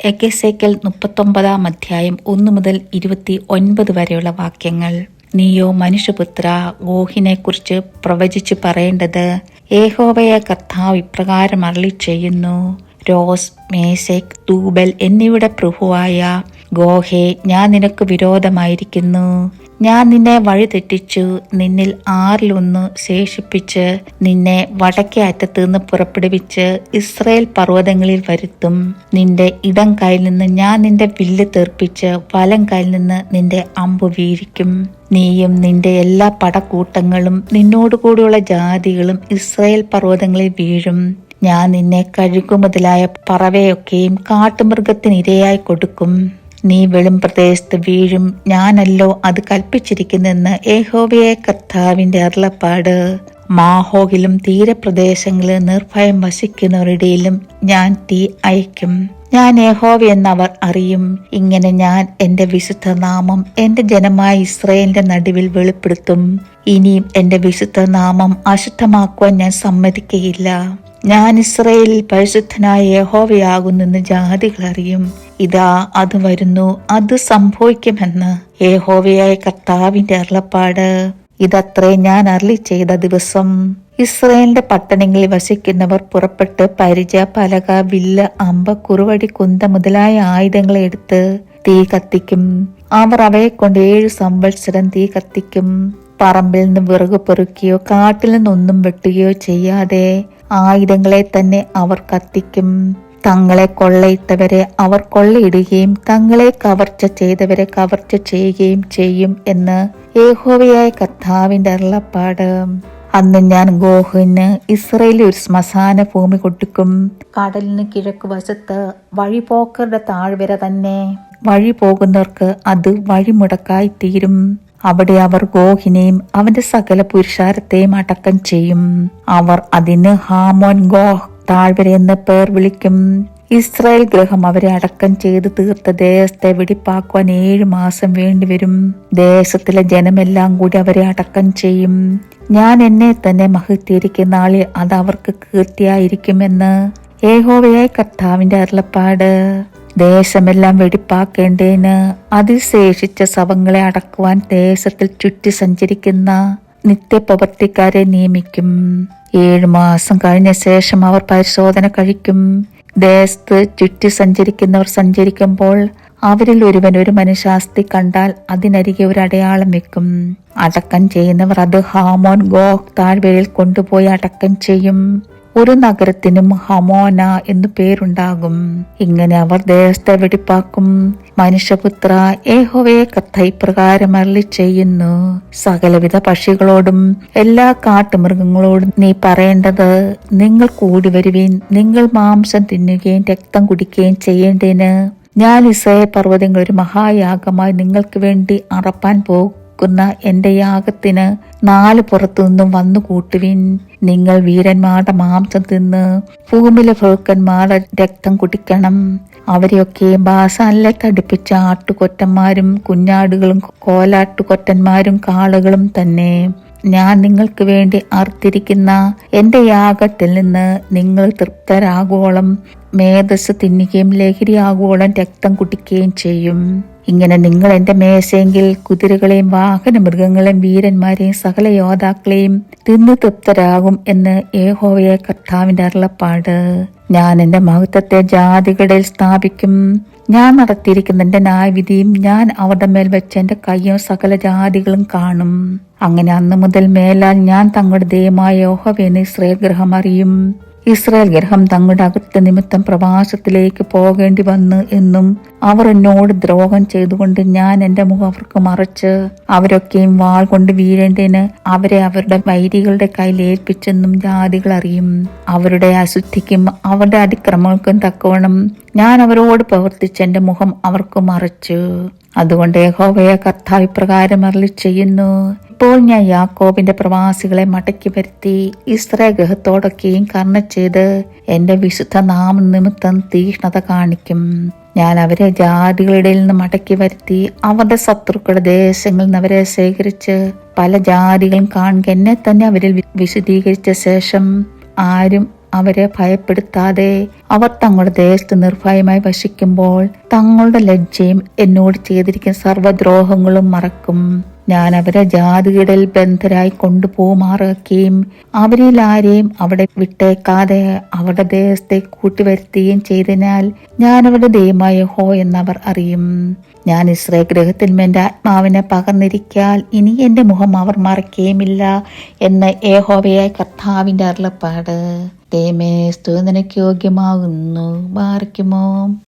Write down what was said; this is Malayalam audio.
എഗെസേക്കൽ 39 അധ്യായം 1 മുതൽ 29 വരെയുള്ള വാക്യങ്ങൾ. നീയോ മനുഷ്യപുത്ര, ഗോഹിനെക്കുറിച്ച് പ്രവചിച്ചു പറയേണ്ടത്, യഹോവയായ കർത്താവ് ഇപ്രകാരം അരുളിച്ചെയ്യുന്നു. രോസ്, മേശെക്, തൂബൽ എന്നിവയുടെ പ്രഭുവായ ഗോഹേ, ഞാൻ നിനക്ക് വിരോധമായിരിക്കുന്നു. ഞാൻ നിന്നെ വഴിതെറ്റിച്ചു, നിന്നിൽ 1/6 ശേഷിപ്പിച്ച് നിന്നെ വടക്കേ അറ്റത്ത് നിന്ന് പുറപ്പെടുവിച്ച് ഇസ്രായേൽ പർവ്വതങ്ങളിൽ വരുത്തും. നിന്റെ ഇടം കൈയിൽ നിന്ന് ഞാൻ നിന്റെ വില്ല് തെറിപ്പിച്ച് വലം കൈയിൽ നിന്ന് നിന്റെ അമ്പ് വീഴിക്കും. നീയും നിന്റെ എല്ലാ പടക്കൂട്ടങ്ങളും നിന്നോടുകൂടിയുള്ള ജാതികളും ഇസ്രായേൽ പർവ്വതങ്ങളിൽ വീഴും. ഞാൻ നിന്നെ കഴുകുമുതലായ പറവയൊക്കെയും കാട്ടുമൃഗത്തിന് ഇരയായി കൊടുക്കും. നീ വെളും പ്രദേശത്ത് വീഴും, ഞാനല്ലോ അത് കൽപ്പിച്ചിരിക്കുന്നെന്ന് യഹോവയായ കർത്താവിന്റെ അരുളപ്പാട്. മാഹോഗിലും തീരപ്രദേശങ്ങളിലും നിർഭയം വസിക്കുന്നവരുടെയിലും ഞാൻ തീ അയക്കും. ഞാൻ യഹോവയെന്ന് അവർ അറിയും. ഇങ്ങനെ ഞാൻ എന്റെ വിശുദ്ധ നാമം എന്റെ ജനമായ ഇസ്രായേലിന്റെ നടുവിൽ വെളിപ്പെടുത്തും. ഇനിയും എന്റെ വിശുദ്ധ നാമം അശുദ്ധമാക്കുവാൻ ഞാൻ സമ്മതിക്കയില്ല. ഞാൻ ഇസ്രായേലിൽ പരിശുദ്ധനായ യഹോവയാകുന്നെന്ന് ജാതികൾ അറിയും. ഇതാ അത് വരുന്നു, അത് സംഭവിക്കുമെന്ന് യഹോവയായ കർത്താവിന്റെ അരുളപ്പാട്. ഇതത്രേ ഞാൻ അരുളി ചെയ്ത ദിവസം. ഇസ്രായേലിന്റെ പട്ടണങ്ങളിൽ വസിക്കുന്നവർ പുറപ്പെട്ട് പരിച, പലക, വില്ല്, അമ്പ്, കുറുവടി, കുന്ത മുതലായ ആയുധങ്ങളെ എടുത്ത് തീ കത്തിക്കും. അവർ അവയെ കൊണ്ട് 7 സംവത്സരം തീ കത്തിക്കും. പറമ്പിൽ നിന്ന് വിറക് പെറുക്കുകയോ കാട്ടിൽ നിന്നൊന്നും വെട്ടുകയോ ചെയ്യാതെ ആയുധങ്ങളെ തന്നെ അവർ കത്തിക്കും. തങ്ങളെ കൊള്ളയിട്ടവരെ അവർ കൊള്ളയിടുകയും തങ്ങളെ കവർച്ച ചെയ്തവരെ കവർച്ച ചെയ്യുകയും ചെയ്യും എന്ന് യഹോവയായ കർത്താവിന്റെ അരുളപ്പാട്. അന്ന് ഞാൻ ഗോഹിന് ഇസ്രായേലിൽ ഒരു ശ്മശാന ഭൂമി കൊടുക്കും. കടലിന് കിഴക്ക് വശത്ത് വഴിപോക്കരുടെ താഴ്വര തന്നെ. വഴി പോകുന്നവർക്ക് അത് വഴിമുടക്കായി തീരും. അവിടെ അവർ ഗോഹിനെയും അവന്റെ സകല പുരുഷാരത്തെയും അടക്കം ചെയ്യും. അവർ അതിന് ഹാമോൻ ഗോഹ് താഴ്വര എന്ന് പേർ വിളിക്കും. ഇസ്രായേൽ ഗൃഹം അവരെ അടക്കം ചെയ്ത് തീർത്ത ദേശത്തെ വെടിപ്പാക്കുവാൻ 7 മാസം വേണ്ടിവരും. ദേശത്തിലെ ജനമെല്ലാം കൂടി അവരെ അടക്കം ചെയ്യും. ഞാൻ എന്നെ തന്നെ മഹത്വീകരിക്കുന്ന നാളിൽ അത് അവർക്ക് കീർത്തിയായിരിക്കുമെന്ന് യഹോവയായ കർത്താവിന്റെ അരുളപ്പാട്. ദേശമെല്ലാം വെടിപ്പാക്കേണ്ടതിന് അതിശേഷിച്ച ശവങ്ങളെ അടക്കുവാൻ ദേശത്തിൽ ചുറ്റി സഞ്ചരിക്കുന്ന നിത്യപ്രവർത്തിക്കാരെ നിയമിക്കും. 7 മാസം കഴിഞ്ഞ ശേഷം അവർ പരിശോധന കഴിക്കും. ദേശത്ത് ചുറ്റി സഞ്ചരിക്കുന്നവർ സഞ്ചരിക്കുമ്പോൾ അവരിൽ ഒരുവൻ ഒരു മനുഷ്യാസ്തി കണ്ടാൽ അതിനരികെ ഒരു അടയാളം വെക്കും. അടക്കം ചെയ്യുന്നവർ അത് ഹാമോൻ ഗോഹ് താഴ്വരയിൽ കൊണ്ടുപോയി അടക്കം ചെയ്യും. ഒരു നഗരത്തിനും ഹമോന എന്നു പേരുണ്ടാകും. ഇങ്ങനെ അവർ ദേശത്തെ വെടിപ്പാക്കും. മനുഷ്യപുത്ര, യഹോവയായ കർത്താവ് ഇപ്രകാരം അരുളി ചെയ്യുന്നു. സകലവിധ പക്ഷികളോടും എല്ലാ കാട്ടുമൃഗങ്ങളോടും നീ പറയേണ്ടത്, നിങ്ങൾ കൂടി വരുവീൻ, നിങ്ങൾ മാംസം തിന്നുകയും രക്തം കുടിക്കുകയും ചെയ്യേണ്ടതിന് ഞാൻ ഇസ്രായേൽ പർവ്വതങ്ങൾ ഒരു മഹായാഗമായി നിങ്ങൾക്ക് വേണ്ടി അറപ്പാൻ പോകുന്ന എന്റെ യാഗത്തിന് 4 പുറത്തു നിന്നും വന്നു കൂട്ടുവിൻ. നിങ്ങൾ വീരന്മാരുടെ മാംസം തിന്ന് ഭൂമിയിലെ ഭൃക്കന്മാരുടെ രക്തം കുടിക്കണം. അവരെയൊക്കെ ബാസാനിലെ തടിപ്പിച്ച ആട്ടുകൊറ്റന്മാരും കുഞ്ഞാടുകളും കോലാട്ടുകൊറ്റന്മാരും കാളകളും തന്നെ. ഞാൻ നിങ്ങൾക്ക് വേണ്ടി അർത്തിരിക്കുന്ന എന്റെ യാഗത്തിൽ നിന്ന് നിങ്ങൾ തൃപ്തരാകുവോളം മേധസ് തിന്നുകയും ലഹരിയാകുവോളം രക്തം കുടിക്കുകയും ചെയ്യും. ഇങ്ങനെ നിങ്ങൾ എന്റെ മേശയെങ്കിൽ കുതിരകളെയും വാഹന മൃഗങ്ങളെയും വീരന്മാരെയും സകല യോദ്ധാക്കളെയും തിന്നു തൃപ്തരാകും എന്ന് യഹോവയായ കർത്താവിന്റെ അരുളപ്പാട്. ഞാൻ എന്റെ മഹത്വത്തെ ജാതികളിൽ സ്ഥാപിക്കും. ഞാൻ നടത്തിയിരിക്കുന്ന എന്റെ ന്യായവിധിയും ഞാൻ അവരുടെ മേൽ വെച്ച എന്റെ കയ്യും സകല ജാതികളും കാണും. അങ്ങനെ അന്ന് മുതൽ മേലാൽ ഞാൻ തങ്ങളുടെ ദൈവമായ യഹോവയെന്ന് ഇസ്രായേൽ ഗൃഹം അറിയും. ഇസ്രായേൽ ഗൃഹം തങ്ങളുടെ അകൃത്യ നിമിത്തം പ്രവാസത്തിലേക്ക് പോകേണ്ടി വന്നു എന്നും അവർ എന്നോട് ദ്രോഹം ചെയ്തുകൊണ്ട് ഞാൻ എന്റെ മുഖം അവർക്ക് മറച്ച് അവരൊക്കെയും വാൾ കൊണ്ട് വീഴേണ്ടതിന് അവരെ അവരുടെ വൈരികളുടെ കയ്യിൽ ഏൽപ്പിച്ചെന്നും ജാതികൾ അറിയും. അവരുടെ അശുദ്ധിക്കും അവരുടെ അതിക്രമങ്ങൾക്കും തക്കവണ്ണം ഞാൻ അവരോട് പ്രവർത്തിച്ച് എന്റെ മുഖം അവർക്ക് മറച്ചു. അതുകൊണ്ട് യഹോവയായ കർത്താവ് ഇപ്രകാരം അരുളി ചെയ്യുന്നു. ഇപ്പോൾ ഞാൻ യാക്കോബിന്റെ പ്രവാസികളെ മടക്കി വരുത്തി ഇസ്രായേൽ ഗൃഹത്തോടൊക്കെയും കരുണ ചെയ്ത് എന്റെ വിശുദ്ധ നാമ നിമിത്തം തീക്ഷ്ണത കാണിക്കും. ഞാൻ അവരെ ജാതികളുടെ നിന്ന് മടക്കി വരുത്തി അവരുടെ ശത്രുക്കളുടെ ദേശങ്ങളിൽ നിന്ന് അവരെ ശേഖരിച്ച് പല ജാതികളും കാണുക എന്നെ തന്നെ അവരിൽ വിശദീകരിച്ച ശേഷം ആരും അവരെ ഭയപ്പെടുത്താതെ അവർ തങ്ങളുടെ ദേശത്ത് നിർഭയമായി വസിക്കുമ്പോൾ തങ്ങളുടെ ലജ്ജയും എന്നോട് ചെയ്തിരിക്കുന്ന സർവ്വദ്രോഹങ്ങളും മറക്കും. ഞാൻ അവരെ ജാതികളിൽ ബന്ധരായി കൊണ്ടുപോകുമാറാക്കുകയും അവരിൽ ആരെയും അവിടെ വിട്ടേക്കാതെ അവരുടെ ദേശത്തെ കൂട്ടിവരുത്തുകയും ചെയ്തതിനാൽ ഞാൻ അവരുടെ ദൈവമായ യഹോവ എന്നവർ അറിയും. ഞാൻ ഇസ്രായേൽ ഗൃഹത്തിൽ എന്റെ ആത്മാവിനെ പകർന്നിരിക്കാൽ ഇനി എന്റെ മുഖം അവർ മറയ്ക്കുകയുമില്ല എന്ന് യഹോവയായ കർത്താവിന്റെ അരുളപ്പാട്. ദൈവമേ, സ്തുതി നിനക്ക് യോഗ്യമാകുന്നു. ബാറയ്ക്കുമോ.